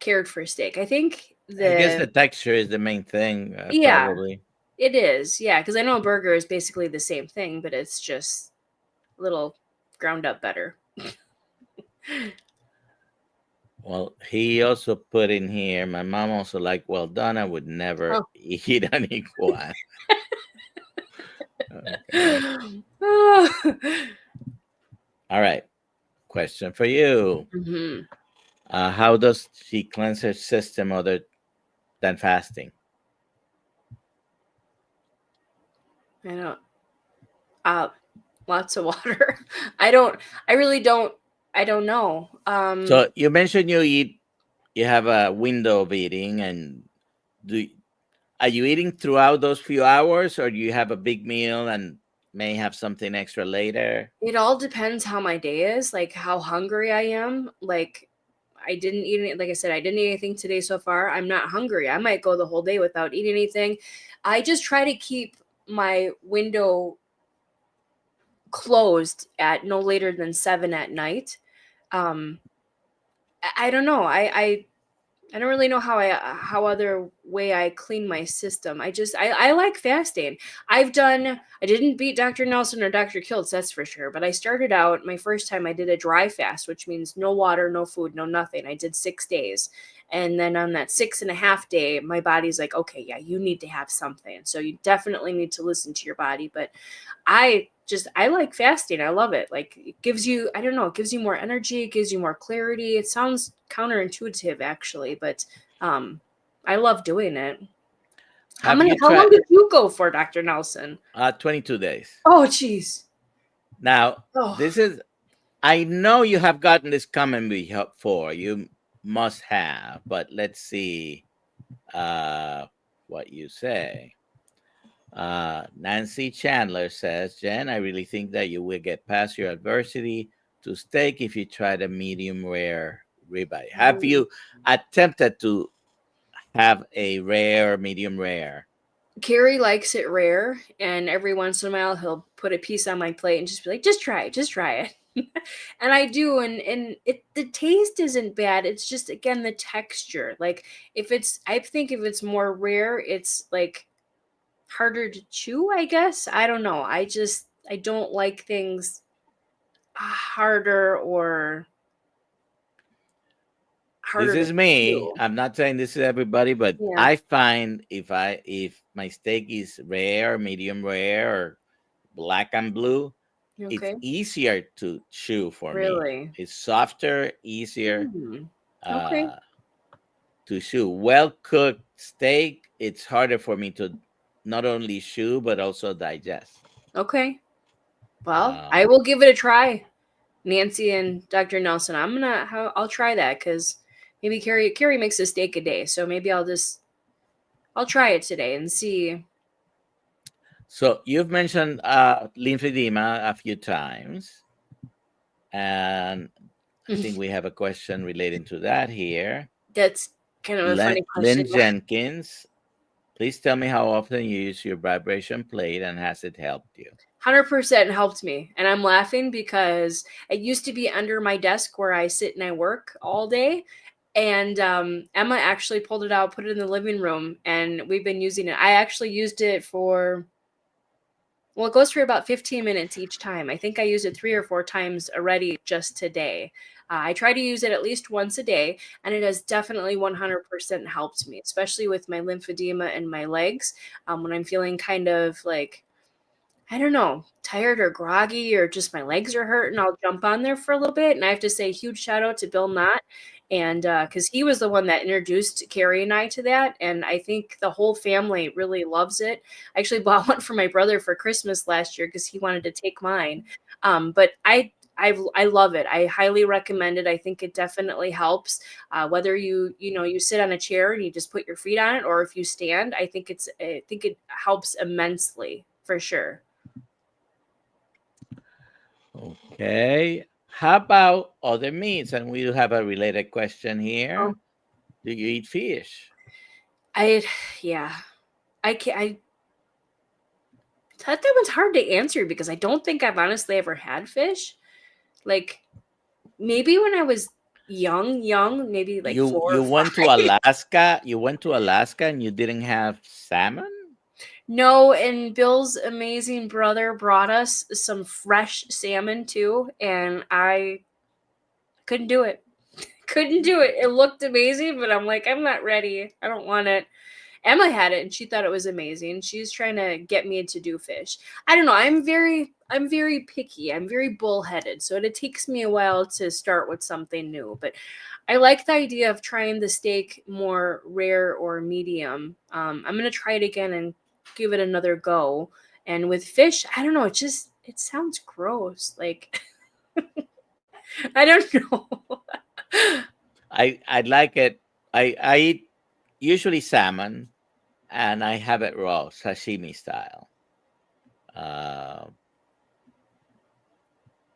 cared for steak. I think I guess the the texture is the main thing, yeah, probably. it is. Yeah, because I know a burger is basically the same thing, but it's just a little ground up better. Well, he also put in here, my mom also like well done. I would never Oh. eat an iguana. Okay. All right. Question for you. Hmm. How does she cleanse her system other than fasting? I don't. Uh, Lots of water. I don't. I really don't. I don't know. So you mentioned you have a window of eating, and do are you eating throughout those few hours, or do you have a big meal and may have something extra later? It all depends how my day is, like how hungry I am. Like I didn't eat any, like I said, I didn't eat anything today so far. I'm not hungry. I might go the whole day without eating anything. I just try to keep my window closed at no later than 7 at night. Um, I don't know. I don't really know how other way I clean my system. I like fasting. I didn't beat Dr. Nelson or Dr. Kiltz, that's for sure, but I started out my first time I did a dry fast, which means no water, no food, no nothing. I did 6 days. And then on that 6.5 day, my body's like, okay, yeah, you need to have something. So you definitely need to listen to your body. But I like fasting. I love it. Like it gives you, I don't know, it gives you more energy, it gives you more clarity. It sounds counterintuitive actually, but um I love doing it. Have you How long tried did you go for, Dr. Nelson? 22 days? Oh jeez. Now, Oh, this is I know you have gotten this comment before. You must have, but let's see uh, what you say. Nancy Chandler says, Jen, I really think that you will get past your adversity to steak if you try the medium rare ribeye. Have mm. you attempted to have a rare, medium rare? Carrie likes it rare, and every once in a while he'll put a piece on my plate and just be like, just try it. And I do, and it the taste isn't bad. It's just again the texture. Like if it's I think if it's more rare, it's like harder to chew, I guess. I don't know. I don't like things harder or This harder to is me. chew. I'm not saying this is everybody, but Yeah. I find if my steak is rare, medium rare, or black and blue, it's Okay. easier to chew for me. Really? It's softer, easier Hmm. Okay. uh, to chew. Well cooked steak, it's harder for me to not only chew but also digest. Okay. Well, I Um, will give it a try. Nancy and Dr. Nelson, I'll try that because maybe Carrie makes a steak a day, so maybe I'll try it today and see. so you've mentioned lymphedema a few times, and I think we have a question relating to that here. That's kind of a funny question. Lynn Jenkins, please tell me how often you use your vibration plate and has it helped you? 100% helped me. And I'm laughing because it used to be under my desk where I sit and I work all day. And Emma actually pulled it out, put it in the living room, and we've been using it. I actually used it for, well, it goes for about 15 minutes each time. I think I used it 3 or 4 times already just today. I try to use it at least once a day, and it has definitely 100% helped me, especially with my lymphedema in my legs. When I'm feeling kind of like, I don't know, tired or groggy or just my legs are hurting, I'll jump on there for a little bit. And I have to say, huge shout out to Bill Knott. And because he was the one that introduced Carrie and I to that. And I think the whole family really loves it. I actually bought one for my brother for Christmas last year because he wanted to take mine. But I love it. I highly recommend it. I think it definitely helps. Whether you sit on a chair and you just put your feet on it, or if you stand, I think it helps immensely for sure. Okay. How about other meats? And we have a related question here. Oh. Do you eat fish? Yeah. I thought that one's hard to answer because I don't think I've honestly ever had fish. Like maybe when I was young, maybe like You 4 or you 5. went to Alaska. You went to Alaska and you didn't have salmon? No, and Bill's amazing brother brought us some fresh salmon too, and I couldn't do it. Couldn't do it. It looked amazing, but I'm like, I'm not ready. I don't want it. Emma had it and she thought it was amazing. She's trying to get me to do fish. I don't know. I'm very picky. I'm very bullheaded. So it takes me a while to start with something new. But I like the idea of trying the steak more rare or medium. I'm gonna try it again and give it another go. And with fish, I don't know. It sounds gross. Like I don't know. I like it. I eat usually salmon, and I have it raw, sashimi style. Uh,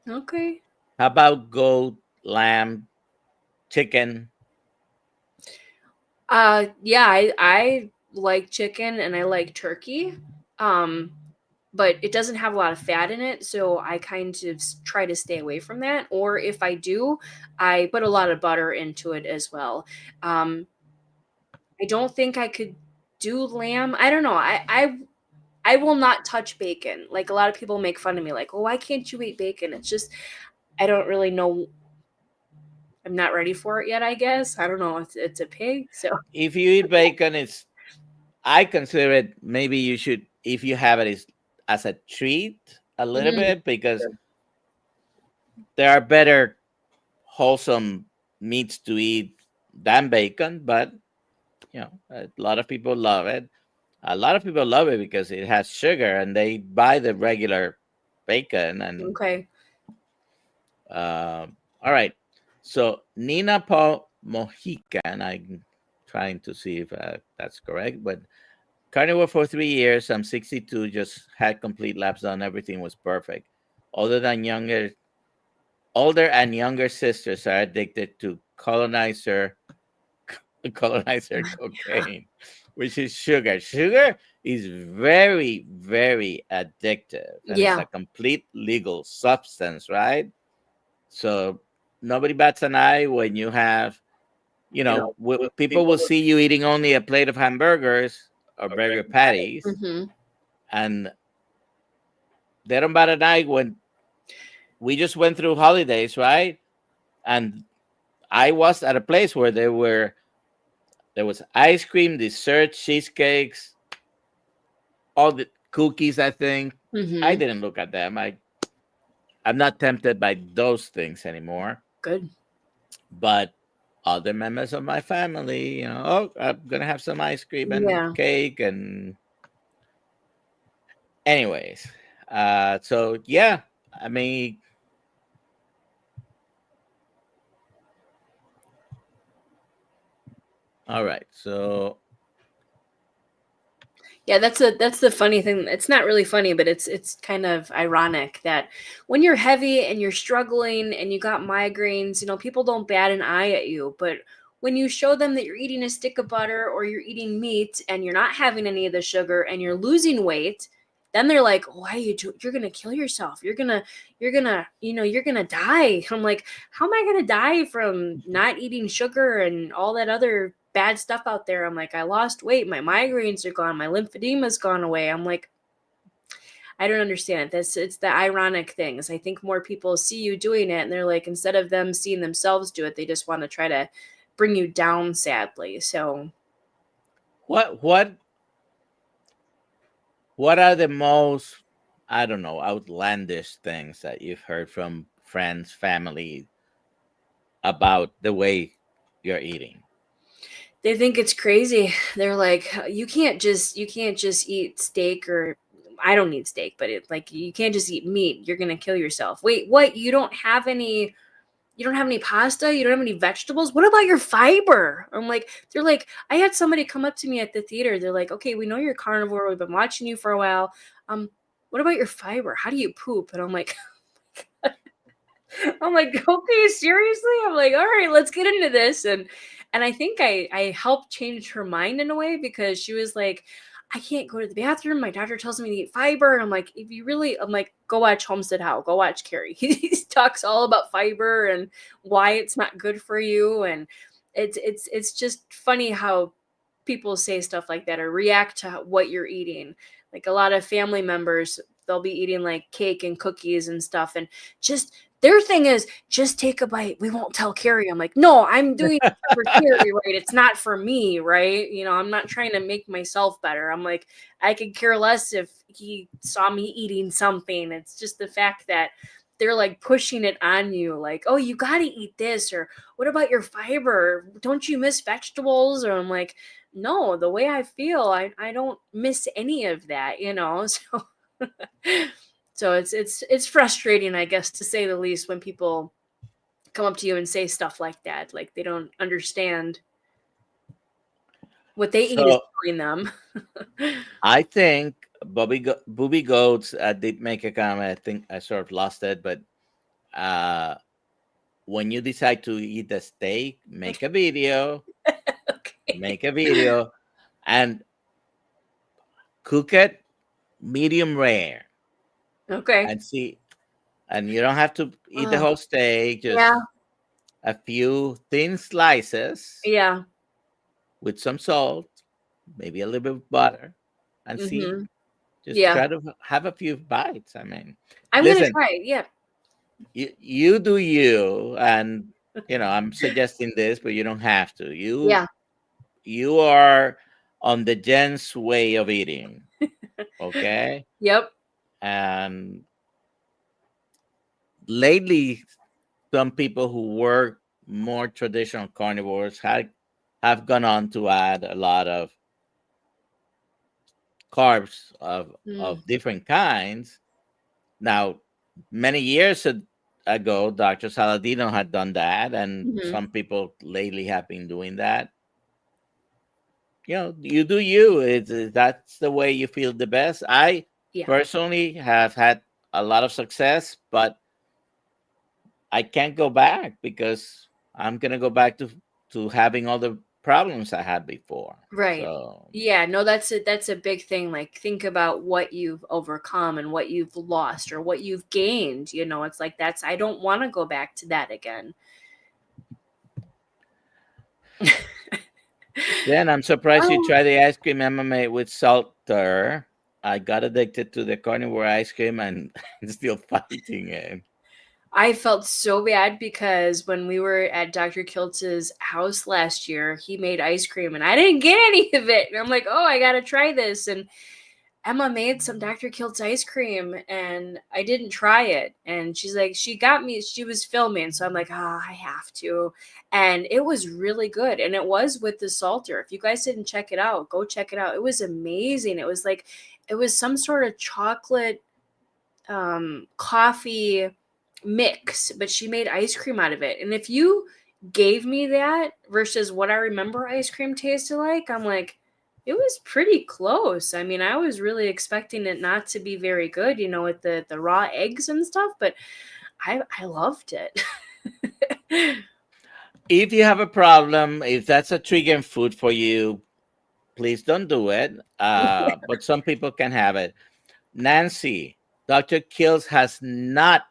Okay. how about goat, lamb, chicken? Yeah, I like chicken and I like turkey. But it doesn't have a lot of fat in it, so I kind of try to stay away from that. Or if I do, I put a lot of butter into it as well. Um, I don't think I could do lamb. I don't know. I will not touch bacon. Like a lot of people make fun of me, like, "Oh, why can't you eat bacon?" It's just I don't really know. I'm not ready for it yet. I guess I don't know. It's a pig, so. If you eat bacon, I consider it, maybe you should, if you have it, is as a treat a little Mm, bit, because there are better wholesome meats to eat than bacon. But a lot of people love it. A lot of people love it because it has sugar, and they buy the regular bacon. And okay. all right, so Nina Paul Mojican, I'm trying to see if that's correct, but carnivore for 3 years. I'm 62. Just had complete labs done. Everything was perfect. Other than older and younger sisters are addicted to colonizer cocaine, which is sugar. Sugar is very, very addictive, and it's Yeah. a complete legal substance, right? So nobody bats an eye when you have, people will see you eating only a plate of hamburgers or burger patties, Hmm. and they don't bat an eye when we just went through holidays, right? And I was at a place where there was ice cream, dessert, cheesecakes, all the cookies. I think I Hmm. didn't look at them. I'm not tempted by those things anymore. Good. But other members of my family, oh, I'm gonna have some ice cream and Yeah. cake, and anyways. So yeah, I mean, all right. So Yeah, that's the funny thing. It's not really funny, but it's kind of ironic that when you're heavy and you're struggling and you got migraines, people don't bat an eye at you. But when you show them that you're eating a stick of butter or you're eating meat and you're not having any of the sugar and you're losing weight, then they're like, why are you you're gonna kill yourself, you're gonna die. I'm like, how am I gonna die from not eating sugar and all that other bad stuff out there? I'm like, I lost weight, my migraines are gone, my lymphedema's gone away. I'm like, I don't understand this. It's the ironic things. I think more people see you doing it and they're like, instead of them seeing themselves do it, they just want to try to bring you down, sadly. So What what what are the most, I don't know, outlandish things that you've heard from friends, family about the way you're eating? they think it's crazy. They're like, you can't just eat steak, or I don't eat steak, but it like you can't just eat meat. You're gonna kill yourself. Wait, what? You don't have any pasta? You don't have any vegetables? What about your fiber? I'm like, they're like, I had somebody come up to me at the theater. They're like, okay, we know you're carnivore. We've been watching you for a while. What about your fiber? How do you poop? And I'm like, okay, seriously? I'm like, all right, let's get into this. And I think I helped change her mind in a way, because she was like, I can't go to the bathroom. My doctor tells me to eat fiber. And I'm like, if you really, I'm like, go watch Homestead How, go watch Carrie. He talks all about fiber and why it's not good for you. And it's just funny how people say stuff like that or react to what you're eating. Like a lot of family members, they'll be eating like cake and cookies and stuff, and just their thing is just take a bite. We won't tell Carrie. I'm like, no, I'm doing it for Carrie, right? It's not for me, right? I'm not trying to make myself better. I'm like, I could care less if he saw me eating something. It's just the fact that they're like pushing it on you, like, oh, you got to eat this, or what about your fiber? Don't you miss vegetables? Or I'm like, no, the way I feel, I don't miss any of that. So so it's frustrating, I guess, to say the least, when people come up to you and say stuff like that, like they don't understand what they eat is So killing them. I think Booby Goats did make a comment. I think I sort of lost it, but uh, when you decide to eat the steak, Okay. make a video, and cook it medium rare, Okay. and see. And you don't have to eat the Oh, whole steak; yeah. just a few thin slices Yeah. with some salt, maybe a little bit of butter, and see. Mhm. Just Yeah. try to have a few bites. I mean, I'm gonna listen, try it. Yeah. you do you, and I'm suggesting this, but you don't have to. you Yeah. you are on the Jen's way of eating, okay? Yep. And lately, some people who were more traditional carnivores have gone on to add a lot of carbs Mm. of different kinds. Now, many years ago, Dr. Saladino had done that, and Mhm. some people lately have been doing that. You do you. That's the way you feel the best. I Yeah. personally have had a lot of success, but I can't go back because I'm gonna go back to having all the problems I had before. Right. So Yeah, no, that's a big thing. Like, think about what you've overcome and what you've lost or what you've gained. It's like, I don't want to go back to that again. then I'm surprised you Oh, tried the ice cream MMA with salt there. I got addicted to the carnivore ice cream and I'm still fighting it. I felt so bad because when we were at Dr. Kiltz's house last year, he made ice cream and I didn't get any of it. And I'm like, oh, I got to try this. And Emma made some Dr. Kiltz ice cream and I didn't try it. And she's like, she got me, she was filming. So I'm like, I have to. And it was really good. And it was with the salter. If you guys didn't check it out, go check it out. It was amazing. It was some sort of chocolate coffee mix, but she made ice cream out of it. And if you gave me that versus what I remember ice cream tasted like, I'm like, it was pretty close. I mean, I was really expecting it not to be very good, with the raw eggs and stuff, but I loved it. If you have a problem, if that's a triggering food for you, please don't do it. But some people can have it. Nancy, Dr. Kills has not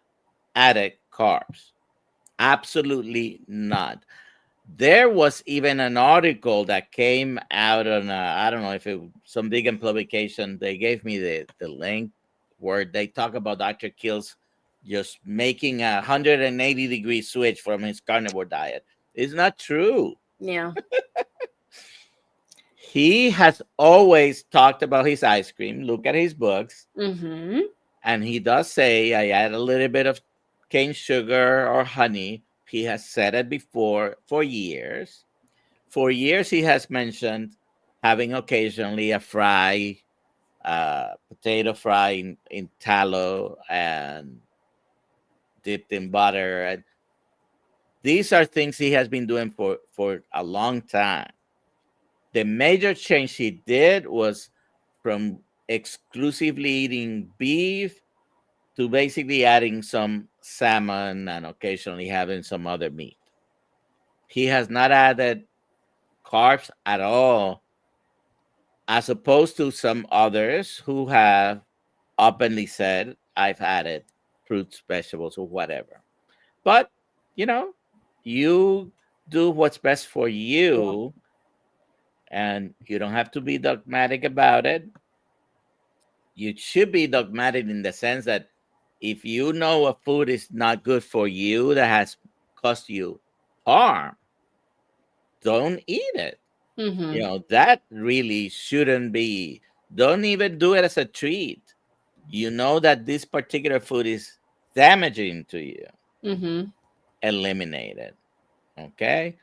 added carbs. Absolutely not. There was even an article that came out on, I don't know if it was some vegan publication. They gave me the link where they talk about Dr. Kills just making a 180-degree switch from his carnivore diet. It's not true. Yeah. He has always talked about his ice cream. Look at his books. Mm-hmm. And he does say, I add a little bit of cane sugar or honey. He has said it before for years. For years, he has mentioned having occasionally a fry, potato fry in tallow and dipped in butter. And these are things he has been doing for a long time. The major change he did was from exclusively eating beef to basically adding some salmon and occasionally having some other meat. He has not added carbs at all, as opposed to some others who have openly said, I've added fruits, vegetables, or whatever. But, you know, you do what's best for Yeah. you, and you don't have to be dogmatic about it. You should be dogmatic in the sense that if you know a food is not good for you, that has caused you harm, don't eat it. You Mm-hmm. know, that really shouldn't be. Don't even do it as a treat. You know that this particular food is damaging to you. Mm-hmm. Eliminate it. Okay?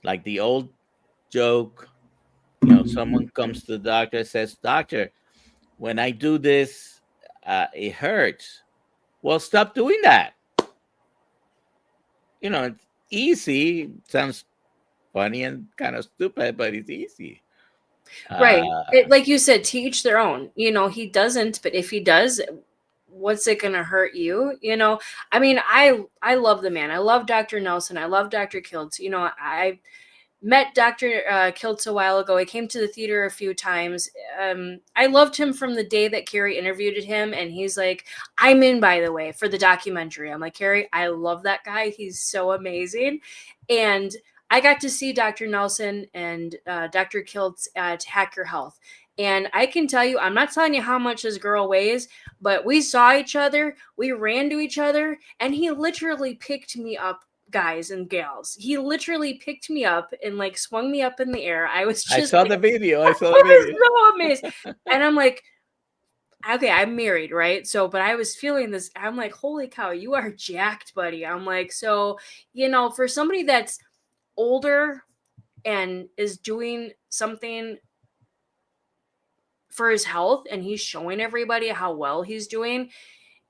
Like the old joke, you know, someone comes to the doctor and says, Doctor, when I do this, it hurts. Well, stop doing that. You know, it's easy. Sounds funny and kind of stupid, but it's easy. Uh, Right. It, like you said, to each their own. He doesn't, but if he does, what's it gonna hurt you? I mean, I love the man. I love Dr. Nelson. I love Dr. Kiltz. I met Dr. Kiltz a while ago. I came to the theater a few times. I loved him from the day that Carrie interviewed him, and he's like, "I'm in, by the way, for the documentary." I'm like, Carrie, I love that guy. He's so amazing, and I got to see Dr. Nelson and Dr. Kiltz at Hack Your Health. And I can tell you, I'm not telling you how much this girl weighs, but we saw each other, we ran to each other, and he literally picked me up, guys and gals. He literally picked me up and like swung me up in the air. I was I just saw like, the video. I I saw the was video. so amazed. And I'm like, okay, I'm married, right? So, but I was feeling this. I'm like, holy cow, you are jacked, buddy. I'm like, so, for somebody that's older and is doing something for his health and he's showing everybody how well he's doing,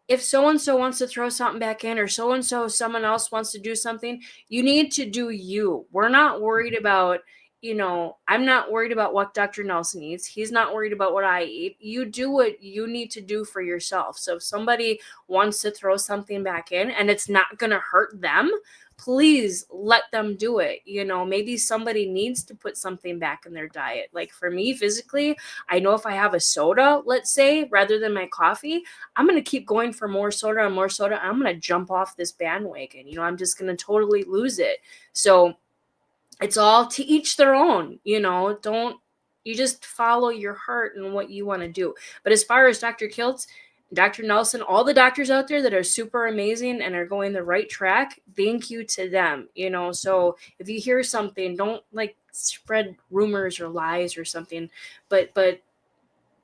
if so and so wants to throw something back in, or so and so someone else wants to do something, you need to do you. We're not worried about, I'm not worried about what Dr. Nelson eats. He's not worried about what I eat. You do what you need to do for yourself. So if somebody wants to throw something back in and it's not going to hurt them, please let them do it. Maybe somebody needs to put something back in their diet. Like for me physically, I know if I have a soda, let's say, rather than my coffee, I'm going to keep going for more soda and more soda. I'm going to jump off this bandwagon. I'm just going to totally lose it. So it's all to each their own. Don't, you just follow your heart and what you want to do. But as far as Dr. Kiltz, Dr. Nelson, all the doctors out there that are super amazing and are going the right track, thank you to them. So if you hear something, don't like spread rumors or lies or something, but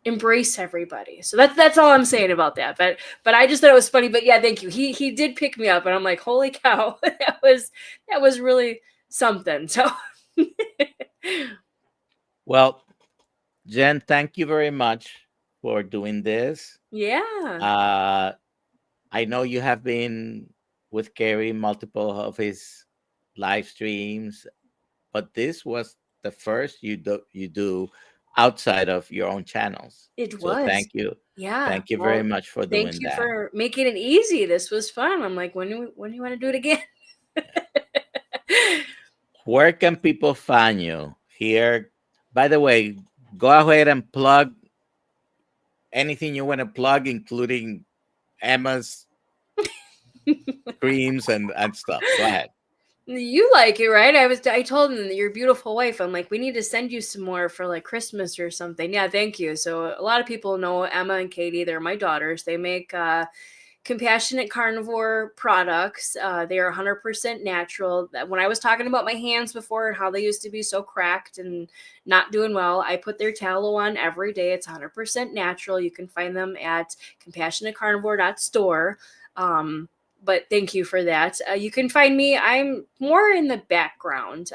embrace everybody. So that's all I'm saying about that. But I just thought it was funny. But yeah, thank you. He did pick me up, and I'm like, holy cow, that was really something. So Well, Jen, thank you very much for doing this. yeah, Uh, I know you have been with Gary multiple of his live streams, but this was the first you do outside of your own channels. it So was. Yeah. thank you very Well, much for thank doing you that. for making it easy. This was fun. I'm like, when do you want to do it again? Where can people find you here? By the way, go ahead and plug anything you want to plug, including Emma's creams and stuff. Go ahead. You like it, right? I told him that your beautiful wife. I'm like, we need to send you some more for like Christmas or something. Yeah, thank you. So a lot of people know Emma and Katie. They're my daughters. They make compassionate carnivore products. They are 100% natural. When I was talking about my hands before and how they used to be so cracked and not doing well, I put their tallow on every day. It's 100% natural. You can find them at compassionatecarnivore.store. But thank you for that. You can find me. I'm more in the background.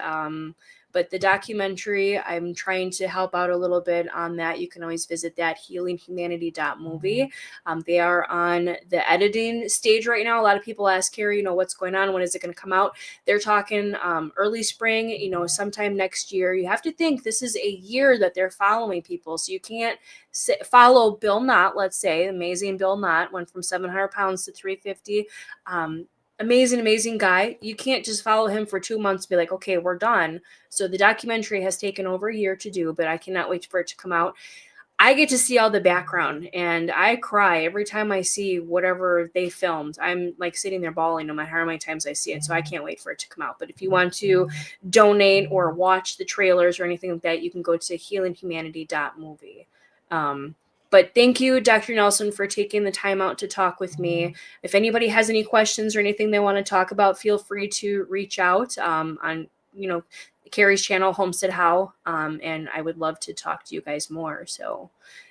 But the documentary, I'm trying to help out a little bit on that. You can always visit that healinghumanity.movie. They are on the editing stage right now. A lot of people ask Carrie, what's going on? When is it going to come out? They're talking early spring, sometime next year. You have to think this is a year that they're following people. So you can't follow Bill Knott, let's say. Amazing Bill Knott went from 700 pounds to 350. Amazing guy. You can't just follow him for 2 months and be like, okay, we're done. So the documentary has taken over a year to do, but I cannot wait for it to come out. I get to see all the background and I cry every time I see whatever they filmed. I'm like sitting there bawling no matter how many times I see it. So I can't wait for it to come out. But if you want to donate or watch the trailers or anything like that, you can go to healinghumanity.movie. But thank you, Dr. Nelson, for taking the time out to talk with me. If anybody has any questions or anything they want to talk about, feel free to reach out on, Carrie's channel, Homestead How, and I would love to talk to you guys more. So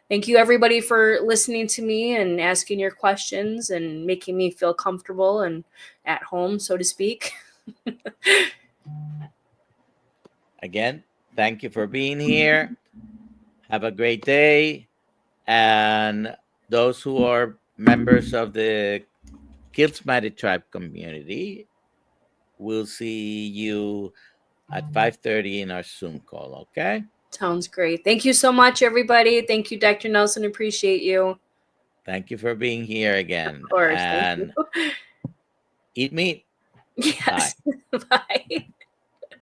thank you, everybody, for listening to me and asking your questions and making me feel comfortable and at home, so to speak. Again, thank you for being here. Have a great day. And those who are members of the Kiltz Tribe community, we'll see you at 5:30 in our Zoom call, okay? Sounds great. Thank you so much, everybody. Thank you, Dr. Nelson. Appreciate you. Thank you for being here again. Of course. Thank you. And eat meat. Yes. Bye. Bye.